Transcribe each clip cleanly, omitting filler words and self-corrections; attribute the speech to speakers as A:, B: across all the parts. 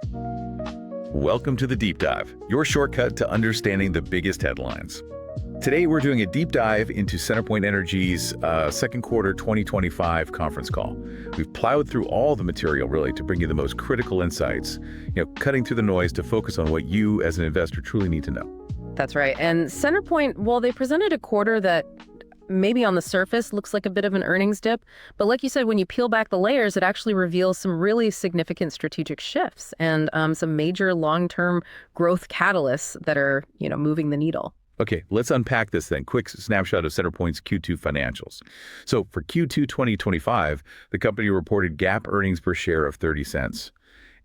A: Welcome to the Deep Dive, your shortcut to understanding the biggest headlines. Today, we're doing a deep dive into CenterPoint Energy's second quarter 2025 conference call. We've plowed through all the material, really, to bring you the most critical insights, cutting through the noise to focus on what you as an investor truly need to know.
B: That's right. And CenterPoint, well, they presented a quarter that maybe on the surface looks like a bit of an earnings dip. But like you said, when you peel back the layers, it actually reveals some really significant strategic shifts and some major long-term growth catalysts that are, moving the needle.
A: Okay, let's unpack this then. Quick snapshot of CenterPoint's Q2 financials. So for Q2 2025, the company reported GAAP earnings per share of 30 cents.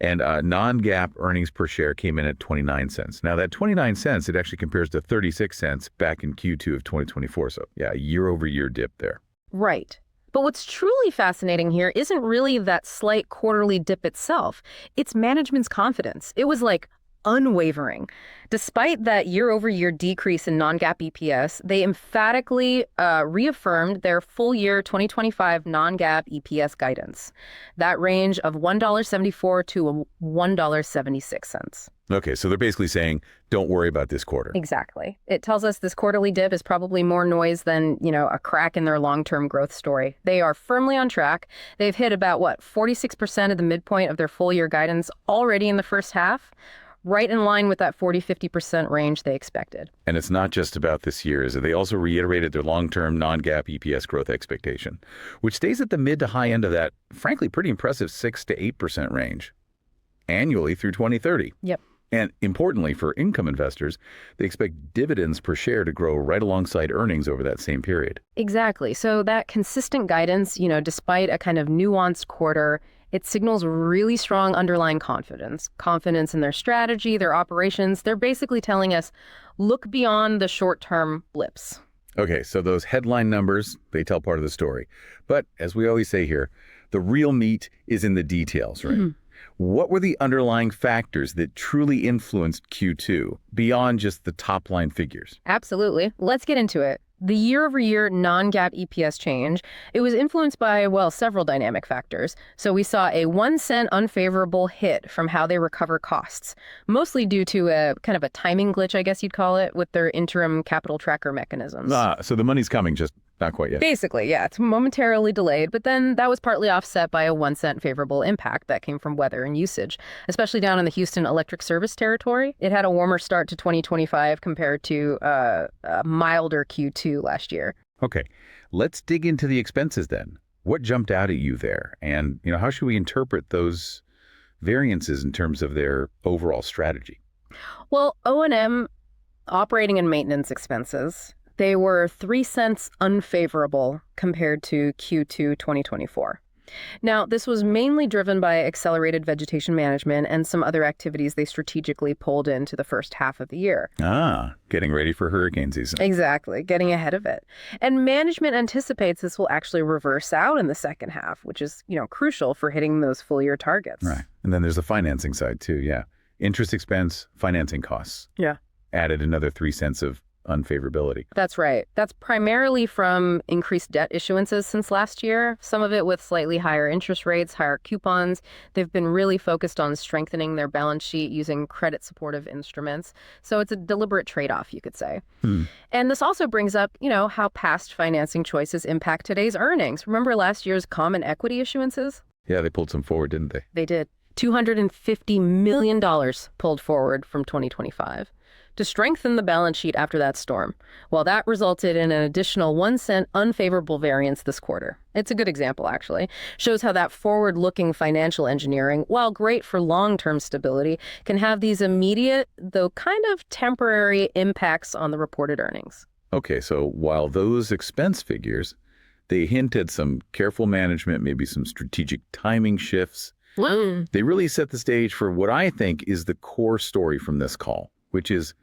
A: And non-GAAP earnings per share came in at 29 cents. Now that 29 cents, it actually compares to 36 cents back in Q2 of 2024. So yeah, a year-over-year dip there.
B: Right. But what's truly fascinating here isn't really that slight quarterly dip itself. It's management's confidence. It was like unwavering. Despite that year-over-year decrease in non-GAAP EPS, they emphatically reaffirmed their full year 2025 non-GAAP EPS guidance. That range of $1.74 to $1.76.
A: Okay, so they're basically saying, don't worry about this quarter.
B: Exactly. It tells us this quarterly dip is probably more noise than, a crack in their long-term growth story. They are firmly on track. They've hit about, 46% of the midpoint of their full year guidance already in the first half. Right in line with that 40-50% range they expected.
A: And it's not just about this year, is it? They also reiterated their long-term non-GAAP EPS growth expectation, which stays at the mid to high end of that, frankly, pretty impressive 6 to 8% range annually through 2030.
B: Yep.
A: And importantly, for income investors, they expect dividends per share to grow right alongside earnings over that same period.
B: Exactly. So that consistent guidance, despite a kind of nuanced quarter, it signals really strong underlying confidence in their strategy, their operations. They're basically telling us, look beyond the short-term blips.
A: Okay, so those headline numbers, they tell part of the story. But as we always say here, the real meat is in the details, right? Mm-hmm. What were the underlying factors that truly influenced Q2 beyond just the top-line figures?
B: Absolutely. Let's get into it. The year-over-year non-GAAP EPS change, it was influenced by, several dynamic factors. So we saw a 1 cent unfavorable hit from how they recover costs, mostly due to a kind of a timing glitch, I guess you'd call it, with their interim capital tracker mechanisms.
A: So the money's coming, just not quite yet.
B: Basically, yeah, it's momentarily delayed, but then that was partly offset by a 1 cent favorable impact that came from weather and usage, especially down in the Houston electric service territory. It had a warmer start to 2025 compared to a milder Q2 last year.
A: Okay, let's dig into the expenses then. What jumped out at you there? And, how should we interpret those variances in terms of their overall strategy?
B: Well, O&M, operating and maintenance expenses, they were 3 cents unfavorable compared to Q2 2024. Now, this was mainly driven by accelerated vegetation management and some other activities they strategically pulled into the first half of the year.
A: Getting ready for hurricane season.
B: Exactly, getting ahead of it. And management anticipates this will actually reverse out in the second half, which is, crucial for hitting those full year targets.
A: Right. And then there's the financing side too, yeah. Interest expense, financing costs.
B: Yeah.
A: Added another 3 cents of unfavorability.
B: That's right. That's primarily from increased debt issuances since last year, some of it with slightly higher interest rates, higher coupons. They've been really focused on strengthening their balance sheet using credit supportive instruments. So it's a deliberate trade-off, you could say. And this also brings up, how past financing choices impact today's earnings. Remember last year's common equity issuances?
A: Yeah, they pulled some forward, didn't they?
B: They did. $250 million pulled forward from 2025. To strengthen the balance sheet after that storm. Well, that resulted in an additional 1 cent unfavorable variance this quarter. It's a good example, actually. Shows how that forward-looking financial engineering, while great for long-term stability, can have these immediate, though kind of temporary impacts on the reported earnings.
A: Okay, so while those expense figures, they hint at some careful management, maybe some strategic timing shifts. They really set the stage for what I think is the core story from this call, which is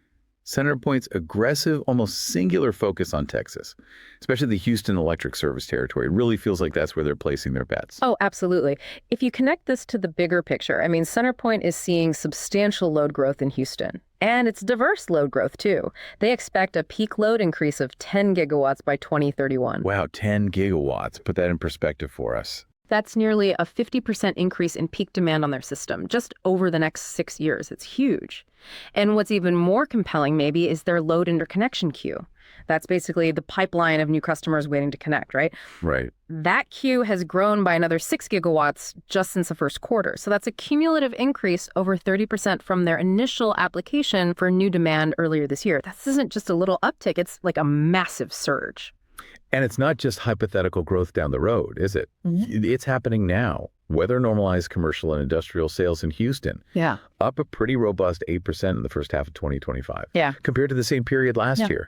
A: CenterPoint's aggressive, almost singular focus on Texas, especially the Houston electric service territory. It really feels like that's where they're placing their bets.
B: Oh, absolutely. If you connect this to the bigger picture, CenterPoint is seeing substantial load growth in Houston. And it's diverse load growth, too. They expect a peak load increase of 10 gigawatts by 2031.
A: Wow, 10 gigawatts. Put that in perspective for us.
B: That's nearly a 50% increase in peak demand on their system just over the next 6 years. It's huge. And what's even more compelling maybe is their load interconnection queue. That's basically the pipeline of new customers waiting to connect, right?
A: Right.
B: That queue has grown by another 6 gigawatts just since the first quarter. So that's a cumulative increase over 30% from their initial application for new demand earlier this year. This isn't just a little uptick, it's like a massive surge.
A: And it's not just hypothetical growth down the road, is it? It's happening now. Weather-normalized commercial and industrial sales in Houston, up a pretty robust 8% in the first half of 2025, compared to the same period last year.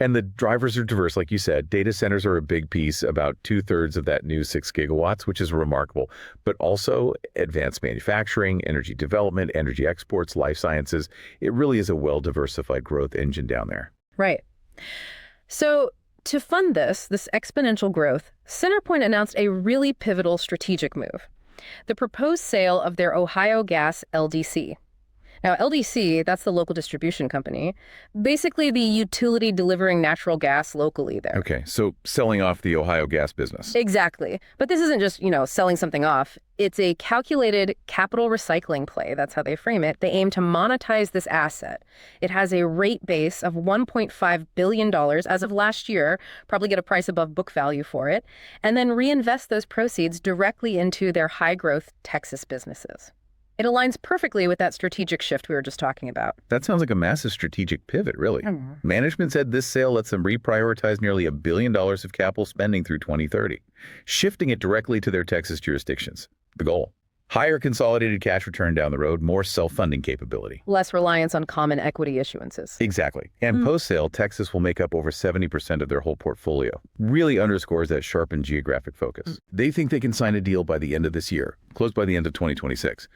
A: And the drivers are diverse, like you said. Data centers are a big piece, about 2/3 of that new 6 gigawatts, which is remarkable. But also advanced manufacturing, energy development, energy exports, life sciences. It really is a well-diversified growth engine down there.
B: Right. So to fund this exponential growth, CenterPoint announced a really pivotal strategic move: the proposed sale of their Ohio Gas LDC. Now, LDC, that's the local distribution company, basically the utility delivering natural gas locally there.
A: Okay, so selling off the Ohio gas business.
B: Exactly. But this isn't just, selling something off. It's a calculated capital recycling play. That's how they frame it. They aim to monetize this asset. It has a rate base of $1.5 billion as of last year, probably get a price above book value for it, and then reinvest those proceeds directly into their high-growth Texas businesses. It aligns perfectly with that strategic shift we were just talking about.
A: That sounds like a massive strategic pivot, really. Management said this sale lets them reprioritize nearly $1 billion of capital spending through 2030, shifting it directly to their Texas jurisdictions. The goal: higher consolidated cash return down the road, more self-funding capability.
B: Less reliance on common equity issuances.
A: Exactly. And post-sale, Texas will make up over 70% of their whole portfolio. Really underscores that sharpened geographic focus. They think they can sign a deal by the end of this year, close by the end of 2026.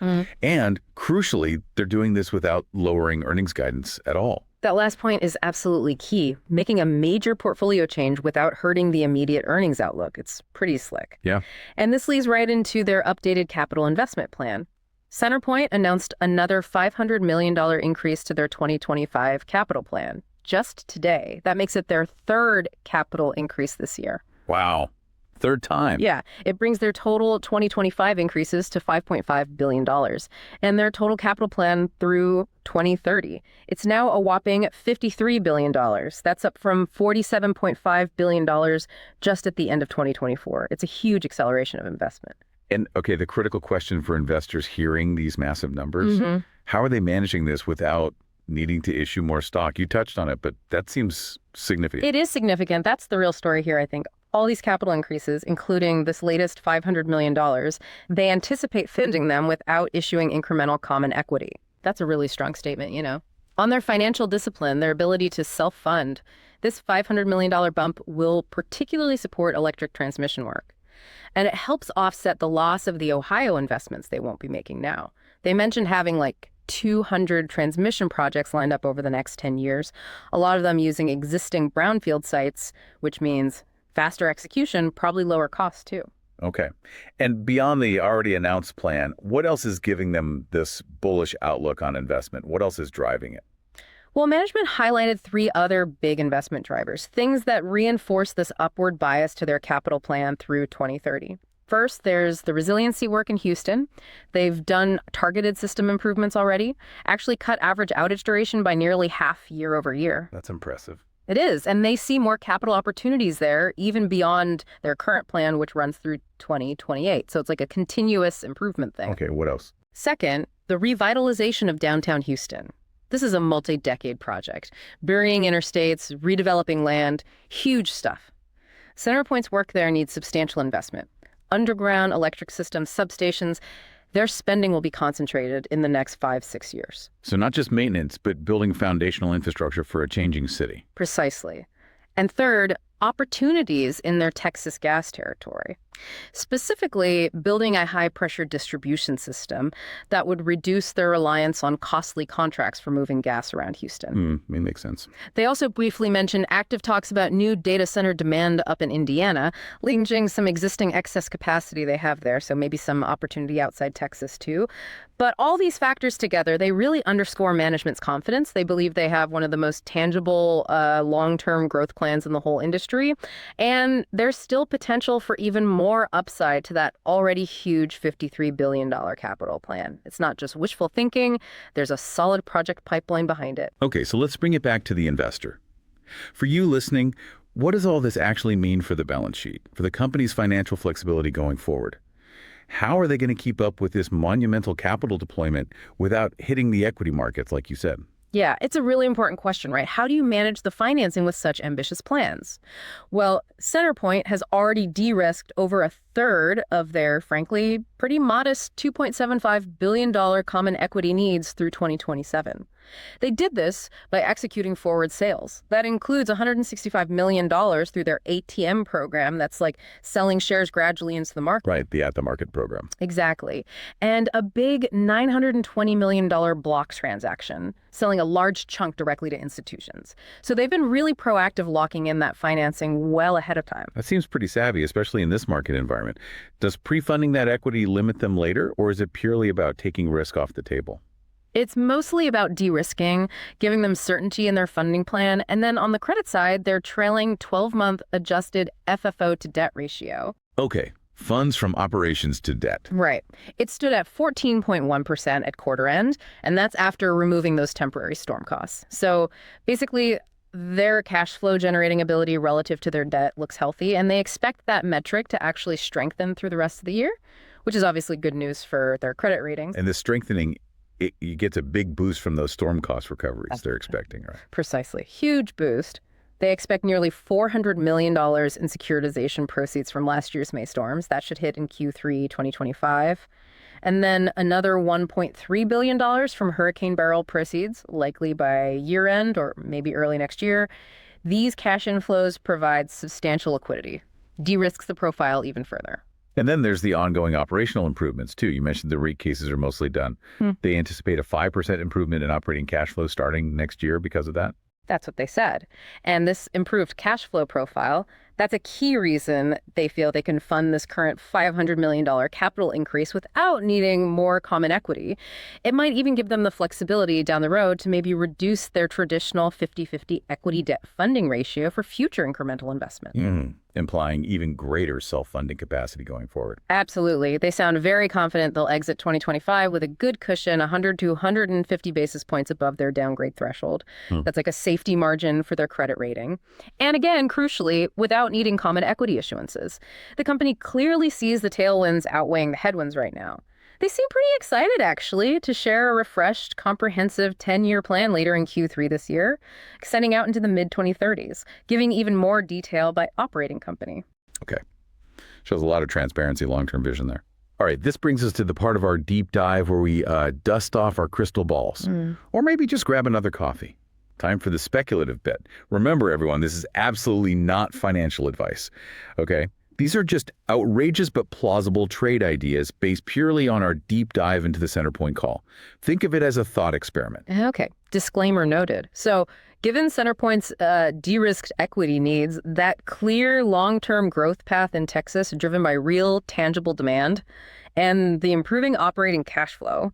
A: And crucially, they're doing this without lowering earnings guidance at all.
B: That last point is absolutely key. Making a major portfolio change without hurting the immediate earnings outlook. It's pretty slick.
A: Yeah.
B: And this leads right into their updated capital investment plan. CenterPoint announced another $500 million increase to their 2025 capital plan just today. That makes it their third capital increase this year.
A: Wow. Third time.
B: Yeah. It brings their total 2025 increases to $5.5 billion and their total capital plan through 2030. It's now a whopping $53 billion. That's up from $47.5 billion just at the end of 2024. It's a huge acceleration of investment.
A: And okay, the critical question for investors hearing these massive numbers, how are they managing this without needing to issue more stock? You touched on it, but that seems significant.
B: It is significant. That's the real story here, I think. All these capital increases, including this latest $500 million, they anticipate funding them without issuing incremental common equity. That's a really strong statement, On their financial discipline, their ability to self-fund, this $500 million bump will particularly support electric transmission work. And it helps offset the loss of the Ohio investments they won't be making now. They mentioned having 200 transmission projects lined up over the next 10 years, a lot of them using existing brownfield sites, which means faster execution, probably lower costs too.
A: Okay. And beyond the already announced plan, what else is giving them this bullish outlook on investment? What else is driving it?
B: Well, management highlighted 3 other big investment drivers, things that reinforce this upward bias to their capital plan through 2030. First, there's the resiliency work in Houston. They've done targeted system improvements already, actually cut average outage duration by nearly half year over year.
A: That's impressive.
B: It is, and they see more capital opportunities there, even beyond their current plan, which runs through 2028. So it's like a continuous improvement thing.
A: Okay, what else?
B: Second, the revitalization of downtown Houston. This is a multi-decade project. Burying interstates, redeveloping land, huge stuff. CenterPoint's work there needs substantial investment. Underground electric systems, substations, their spending will be concentrated in the next 5-6 years.
A: So not just maintenance, but building foundational infrastructure for a changing city.
B: Precisely. And third, opportunities in their Texas gas territory. Specifically, building a high-pressure distribution system that would reduce their reliance on costly contracts for moving gas around Houston.
A: It makes sense.
B: They also briefly mentioned active talks about new data center demand up in Indiana, leveraging some existing excess capacity they have there, so maybe some opportunity outside Texas too. But all these factors together, they really underscore management's confidence. They believe they have one of the most tangible long-term growth plans in the whole industry, and there's still potential for even more upside to that already huge $53 billion capital plan. It's not just wishful thinking. There's a solid project pipeline behind it.
A: Okay, so let's bring it back to the investor. For you listening, what does all this actually mean for the balance sheet, for the company's financial flexibility going forward? How are they going to keep up with this monumental capital deployment without hitting the equity markets, like you said?
B: Yeah, it's a really important question, right? How do you manage the financing with such ambitious plans? Well, CenterPoint has already de-risked over a third of their, frankly, pretty modest $2.75 billion common equity needs through 2027. They did this by executing forward sales. That includes $165 million through their ATM program that's like selling shares gradually into the market.
A: Right, the at-the-market program.
B: Exactly. And a big $920 million blocks transaction, selling a large chunk directly to institutions. So they've been really proactive locking in that financing well ahead of time.
A: That seems pretty savvy, especially in this market environment. Does pre-funding that equity limit them later, or is it purely about taking risk off the table?
B: It's mostly about de-risking, giving them certainty in their funding plan, and then on the credit side, their trailing 12-month adjusted FFO to debt ratio.
A: Okay, funds from operations to debt.
B: Right. It stood at 14.1% at quarter end, and that's after removing those temporary storm costs. So basically, their cash flow generating ability relative to their debt looks healthy, and they expect that metric to actually strengthen through the rest of the year, which is obviously good news for their credit ratings.
A: And the strengthening, it gets a big boost from those storm cost recoveries they're expecting, right?
B: Precisely. Huge boost. They expect nearly $400 million in securitization proceeds from last year's May storms. That should hit in Q3 2025. And then another $1.3 billion from Hurricane Beryl proceeds, likely by year end or maybe early next year. These cash inflows provide substantial liquidity, de-risks the profile even further.
A: And then there's the ongoing operational improvements, too. You mentioned the rate cases are mostly done. They anticipate a 5% improvement in operating cash flow starting next year because of that?
B: That's what they said. And this improved cash flow profile, that's a key reason they feel they can fund this current $500 million capital increase without needing more common equity. It might even give them the flexibility down the road to maybe reduce their traditional 50-50 equity debt funding ratio for future incremental investment.
A: Implying even greater self-funding capacity going forward.
B: Absolutely. They sound very confident they'll exit 2025 with a good cushion, 100 to 150 basis points above their downgrade threshold. That's like a safety margin for their credit rating. And again, crucially, without needing common equity issuances. The company clearly sees the tailwinds outweighing the headwinds right now. They seem pretty excited, actually, to share a refreshed, comprehensive 10-year plan later in Q3 this year, extending out into the mid-2030s, giving even more detail by operating company.
A: Okay. Shows a lot of transparency, long-term vision there. All right, this brings us to the part of our deep dive where we dust off our crystal balls, or maybe just grab another coffee. Time for the speculative bit. Remember, everyone, this is absolutely not financial advice, okay? These are just outrageous but plausible trade ideas based purely on our deep dive into the CenterPoint call. Think of it as a thought experiment.
B: Okay, disclaimer noted. So given CenterPoint's de-risked equity needs, that clear long-term growth path in Texas driven by real tangible demand, and the improving operating cash flow,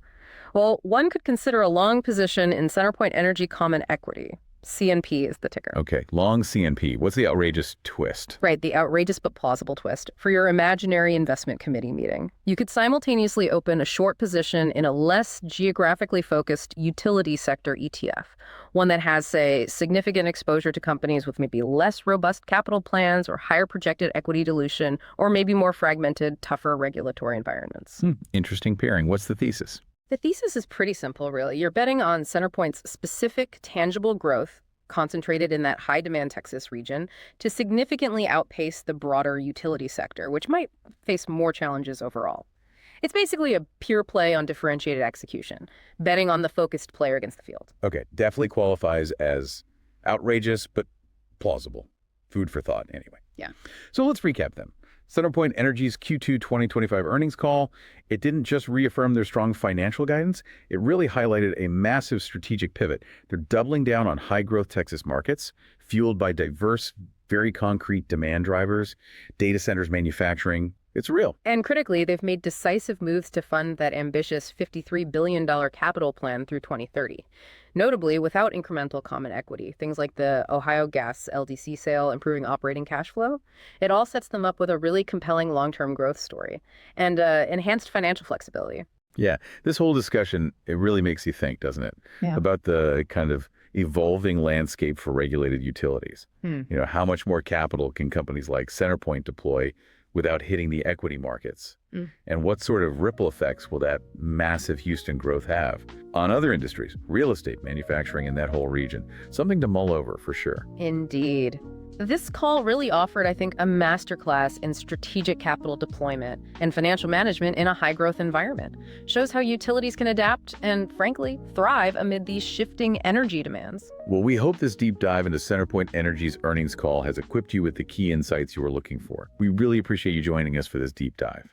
B: well, one could consider a long position in CenterPoint Energy common equity. CNP is the ticker.
A: Okay, long CNP. What's the outrageous twist?
B: Right, the outrageous but plausible twist. For your imaginary investment committee meeting, you could simultaneously open a short position in a less geographically focused utility sector ETF, one that has, say, significant exposure to companies with maybe less robust capital plans or higher projected equity dilution, or maybe more fragmented, tougher regulatory environments.
A: Interesting pairing. What's the thesis?
B: The thesis is pretty simple, really. You're betting on CenterPoint's specific, tangible growth concentrated in that high-demand Texas region to significantly outpace the broader utility sector, which might face more challenges overall. It's basically a pure play on differentiated execution, betting on the focused player against the field.
A: Okay, definitely qualifies as outrageous but plausible. Food for thought, anyway.
B: Yeah.
A: So let's recap them. CenterPoint Energy's Q2 2025 earnings call, it didn't just reaffirm their strong financial guidance, it really highlighted a massive strategic pivot. They're doubling down on high-growth Texas markets, fueled by diverse, very concrete demand drivers, data centers manufacturing, It's real.
B: And critically, they've made decisive moves to fund that ambitious $53 billion capital plan through 2030. Notably, without incremental common equity, things like the Ohio Gas LDC sale improving operating cash flow, it all sets them up with a really compelling long-term growth story and enhanced financial flexibility.
A: Yeah, this whole discussion, it really makes you think, doesn't it?
B: Yeah.
A: About the kind of evolving landscape for regulated utilities. How much more capital can companies like CenterPoint deploy without hitting the equity markets? And what sort of ripple effects will that massive Houston growth have on other industries, real estate, manufacturing, in that whole region? Something to mull over for sure.
B: Indeed. This call really offered, I think, a masterclass in strategic capital deployment and financial management in a high-growth environment. Shows how utilities can adapt and, frankly, thrive amid these shifting energy demands.
A: Well, we hope this deep dive into CenterPoint Energy's earnings call has equipped you with the key insights you were looking for. We really appreciate you joining us for this deep dive.